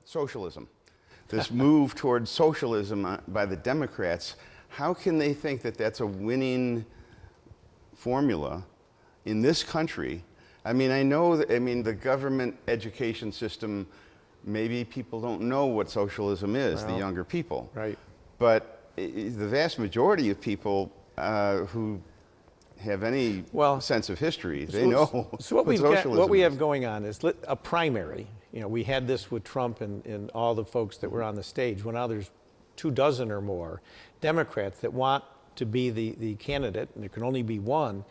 socialism, this move towards socialism by the Democrats. How can they think that that's a winning formula in this country? I mean, I know that, the government education system, maybe people don't know what socialism is, the younger people. Right. But the vast majority of people who have any sense of history, they know so what socialism we is. have going on is a primary. We had this with Trump and all the folks that were on the stage. Well, now there's 24 or more Democrats that want to be the candidate, and there can only be one.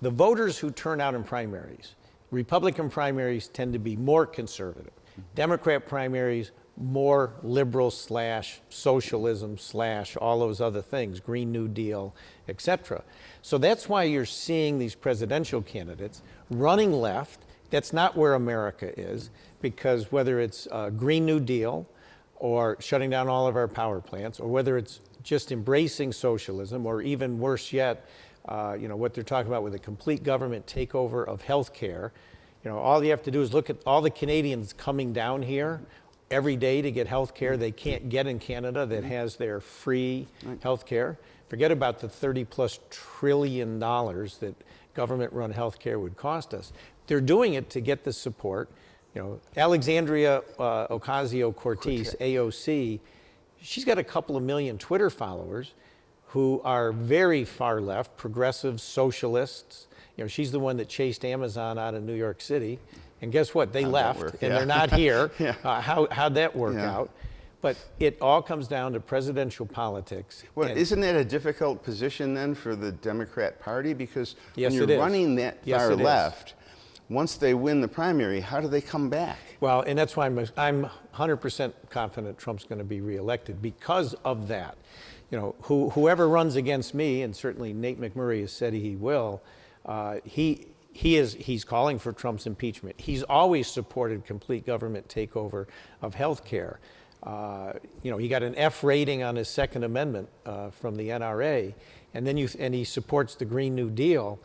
The voters who turn out in primaries, Republican primaries tend to be more conservative. Democrat primaries, more liberal / socialism / all those other things, Green New Deal, etc. So that's why you're seeing these presidential candidates running left. That's not where America is, because whether it's Green New Deal or shutting down all of our power plants, or whether it's just embracing socialism, or even worse yet, what they're talking about with a complete government takeover of health care. All you have to do is look at all the Canadians coming down here every day to get health care they can't get in Canada that has their free health care. Forget about the $30+ trillion that government-run health care would cost us. They're doing it to get the support. Alexandria Ocasio-Cortez, AOC, she's got a couple of million Twitter followers who are very far left, progressive socialists. She's the one that chased Amazon out of New York City. And guess what? They left, and they're not here. How'd that work out? But it all comes down to presidential politics. Well, isn't that a difficult position then for the Democrat Party? Because when you're running that far left, once they win the primary, how do they come back? Well, and that's why I'm 100% confident Trump's going to be reelected because of that. Whoever runs against me, and certainly Nate McMurray has said he will, he's calling for Trump's impeachment. He's always supported complete government takeover of health care. He got an F rating on his Second Amendment from the NRA, and he supports the Green New Deal.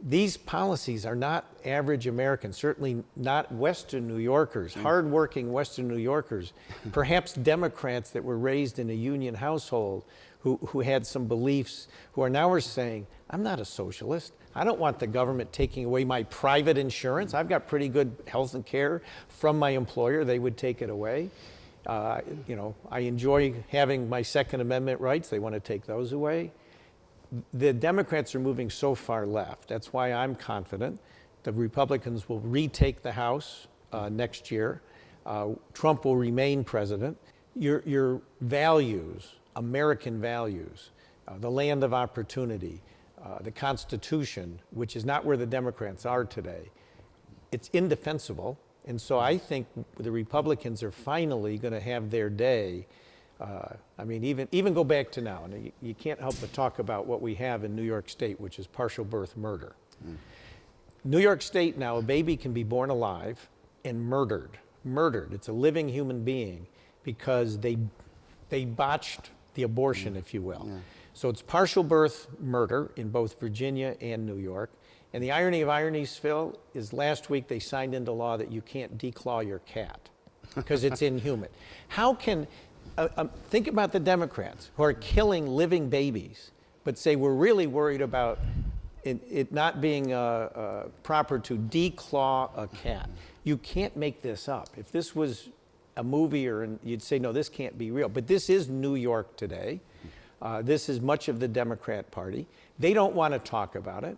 These policies are not average Americans, certainly not Western New Yorkers, hardworking Western New Yorkers, perhaps Democrats that were raised in a union household who had some beliefs, who are now saying, I'm not a socialist. I don't want the government taking away my private insurance. I've got pretty good health and care from my employer. They would take it away. I enjoy having my Second Amendment rights. They want to take those away. The Democrats are moving so far left. That's why I'm confident the Republicans will retake the House next year. Trump will remain president. Your values, American values, the land of opportunity, the Constitution, which is not where the Democrats are today, it's indefensible. And so I think the Republicans are finally going to have their day. Even go back to now, and you can't help but talk about what we have in New York State, which is partial birth murder. New York State now, a baby can be born alive and murdered. It's a living human being because they botched the abortion, if you will. So it's partial birth murder in both Virginia and New York. And the irony of ironies, Phil, is last week they signed into law that you can't declaw your cat because it's inhuman. How can... think about the Democrats who are killing living babies, but say we're really worried about it not being proper to declaw a cat. You can't make this up. If this was a movie, you'd say, no, this can't be real. But this is New York today. This is much of the Democrat Party. They don't want to talk about it.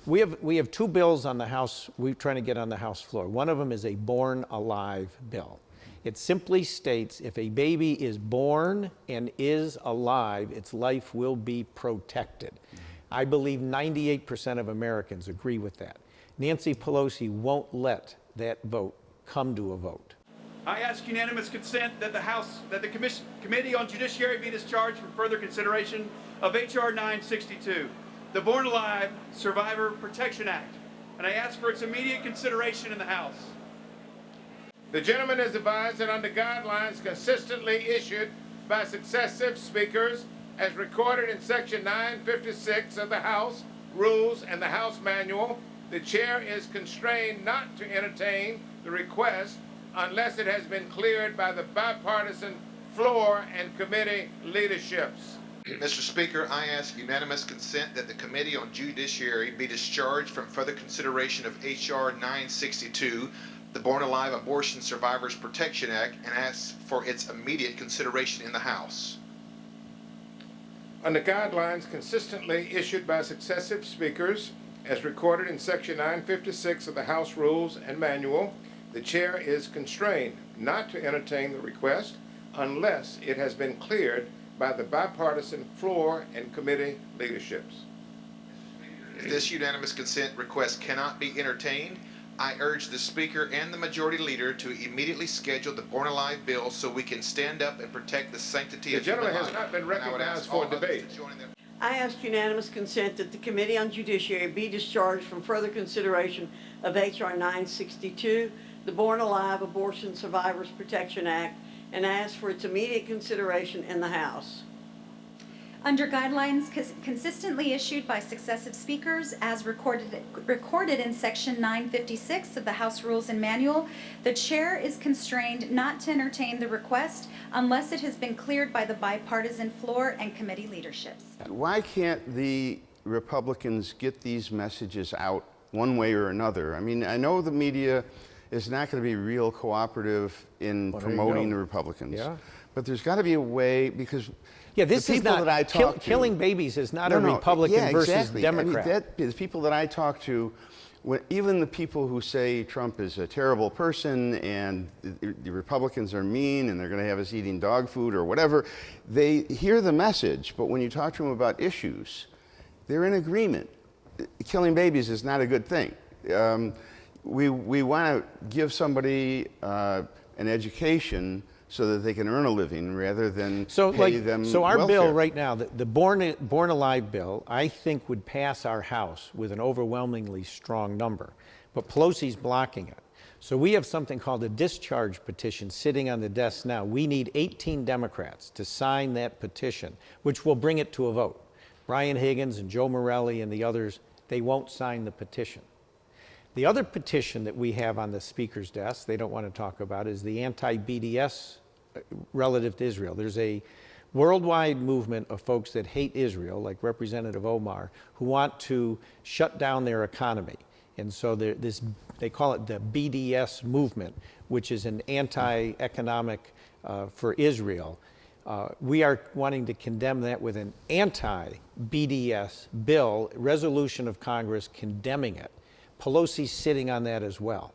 We have two bills on the House we're trying to get on the House floor. One of them is a Born Alive bill. It simply states if a baby is born and is alive, its life will be protected. I believe 98% of Americans agree with that. Nancy Pelosi won't let that vote come to a vote. I ask unanimous consent that the Committee on Judiciary be discharged from further consideration of H.R. 962, the Born Alive Survivor Protection Act, and I ask for its immediate consideration in the House. The gentleman has advised that under guidelines consistently issued by successive speakers as recorded in Section 956 of the House Rules and the House Manual, the chair is constrained not to entertain the request unless it has been cleared by the bipartisan floor and committee leaderships. Mr. Speaker, I ask unanimous consent that the Committee on Judiciary be discharged from further consideration of H.R. 962, the Born Alive Abortion Survivors Protection Act, and ask for its immediate consideration in the House. Under guidelines consistently issued by successive speakers, as recorded in Section 956 of the House Rules and Manual, the chair is constrained not to entertain the request unless it has been cleared by the bipartisan floor and committee leaderships. If this unanimous consent request cannot be entertained, I urge the Speaker and the Majority Leader to immediately schedule the Born Alive bill so we can stand up and protect the sanctity of human life. The gentleman has not been recognized for debate. I ask unanimous consent that the Committee on Judiciary be discharged from further consideration of H.R. 962, the Born Alive Abortion Survivors Protection Act, and ask for its immediate consideration in the House. Under guidelines consistently issued by successive speakers as recorded in Section 956 of the House Rules and Manual, the chair is constrained not to entertain the request unless it has been cleared by the bipartisan floor and committee leaderships. Why can't the Republicans get these messages out one way or another? I mean, I know the media is not going to be real cooperative in promoting the Republicans. Yeah. But there's got to be a way, because Yeah, this the is people not, that I talk to, killing babies is not No, a no, Republican yeah, versus exactly. Democrat. I mean, the people that I talk to, even the people who say Trump is a terrible person and the Republicans are mean and they're going to have us eating dog food or whatever, they hear the message, but when you talk to them about issues, they're in agreement. Killing babies is not a good thing. We want to give somebody an education so that they can earn a living rather than pay them So our welfare. bill right now, the Born Alive bill, I think would pass our House with an overwhelmingly strong number. But Pelosi's blocking it. So we have something called a discharge petition sitting on the desk now. We need 18 Democrats to sign that petition, which will bring it to a vote. Brian Higgins and Joe Morelli and the others, they won't sign the petition. The other petition that we have on the Speaker's desk, they don't want to talk about, is the Anti Bds relative to Israel. There's a worldwide movement of folks that hate Israel, like Representative Omar, who want to shut down their economy. And so they call it the BDS movement, which is an anti-economic for Israel. We are wanting to condemn that with an anti-BDS bill, resolution of Congress condemning it. Pelosi's sitting on that as well.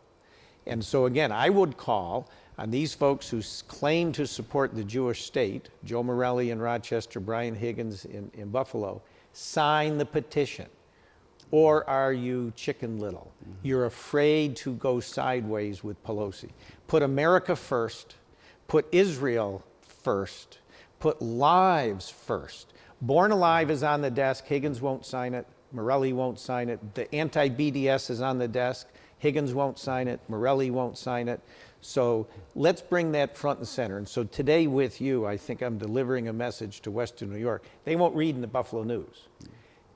And so again, I would call on these folks who claim to support the Jewish state, Joe Morelli in Rochester, Brian Higgins in Buffalo, sign the petition. Or are you Chicken Little? You're afraid to go sideways with Pelosi. Put America first, put Israel first, put lives first. Born Alive is on the desk, Higgins won't sign it, Morelli won't sign it. The anti-BDS is on the desk. Higgins won't sign it. Morelli won't sign it. So let's bring that front and center. And so today with you, I think I'm delivering a message to Western New York. They won't read in the Buffalo News.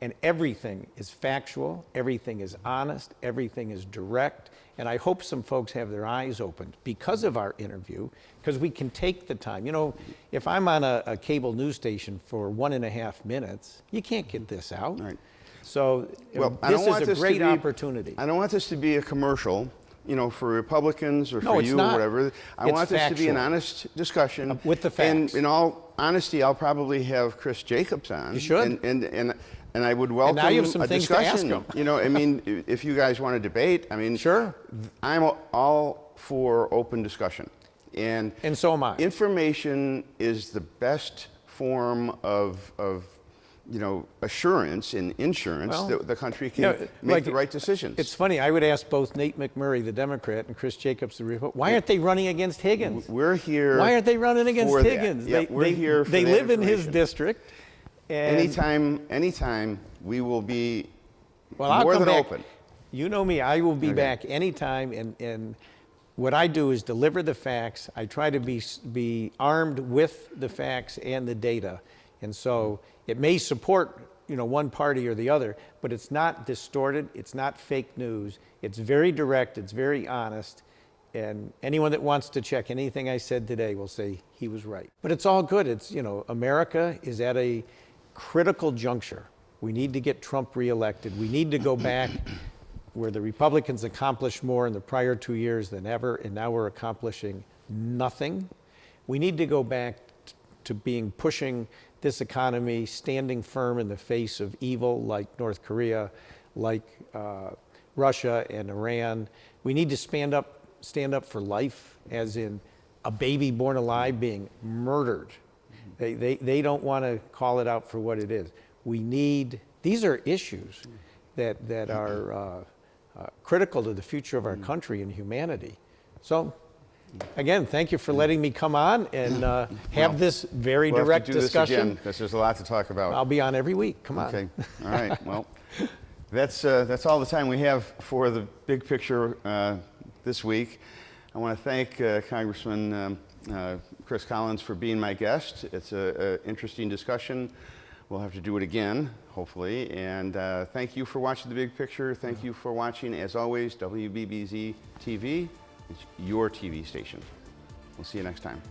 And everything is factual. Everything is honest. Everything is direct. And I hope some folks have their eyes opened because of our interview, because we can take the time. You know, if I'm on a cable news station for 1.5 minutes, you can't get this out. Right. So this is a great opportunity. I don't want this to be a commercial, you know, for Republicans or No, for it's you not. or whatever. I It's want this to be an factual. honest discussion. With the facts. And in all honesty, I'll probably have Chris Jacobs on. You should. And I would welcome now you have some a things to ask discussion. him. You know, I mean, if you guys want to debate, I mean, Sure. I'm all for open discussion. And so am I. Information is the best form of you know, assurance and insurance Well, that the country can you know, make like, the right decisions. It's funny, I would ask both Nate McMurray, the Democrat, and Chris Jacobs, the Republican, why aren't they running against Higgins? We're here. Why aren't they running against for that. Higgins? Yeah, we're here for They that live in his information. district. And Anytime, we will be I'll more come than back. open. You know me, I will be Okay. back anytime, and what I do is deliver the facts. I try to be armed with the facts and the data. And so it may support, you know, one party or the other, but it's not distorted, it's not fake news, it's very direct, it's very honest, And anyone that wants to check anything I said today will say he was right. But it's all good. It's, America is at a critical juncture. We need to get Trump reelected. We need to go back where the Republicans accomplished more in the prior 2 years than ever, and now we're accomplishing nothing. We need to go back to pushing this economy, standing firm in the face of evil like North Korea, like Russia and Iran. We need to stand up for life, as in a baby born alive being murdered. They don't want to call it out for what it is. These are issues that are critical to the future of our country and humanity. So, again, thank you for letting me come on and have this very direct discussion. This again, because there's a lot to talk about. I'll be on every week. Come on. Okay. All right. Well, that's all the time we have for the big picture this week. I want to thank Congressman Chris Collins for being my guest. It's an interesting discussion. We'll have to do it again, hopefully. And thank you for watching The Big Picture. Thank you for watching, as always, WBBZ-TV. It's your TV station. We'll see you next time.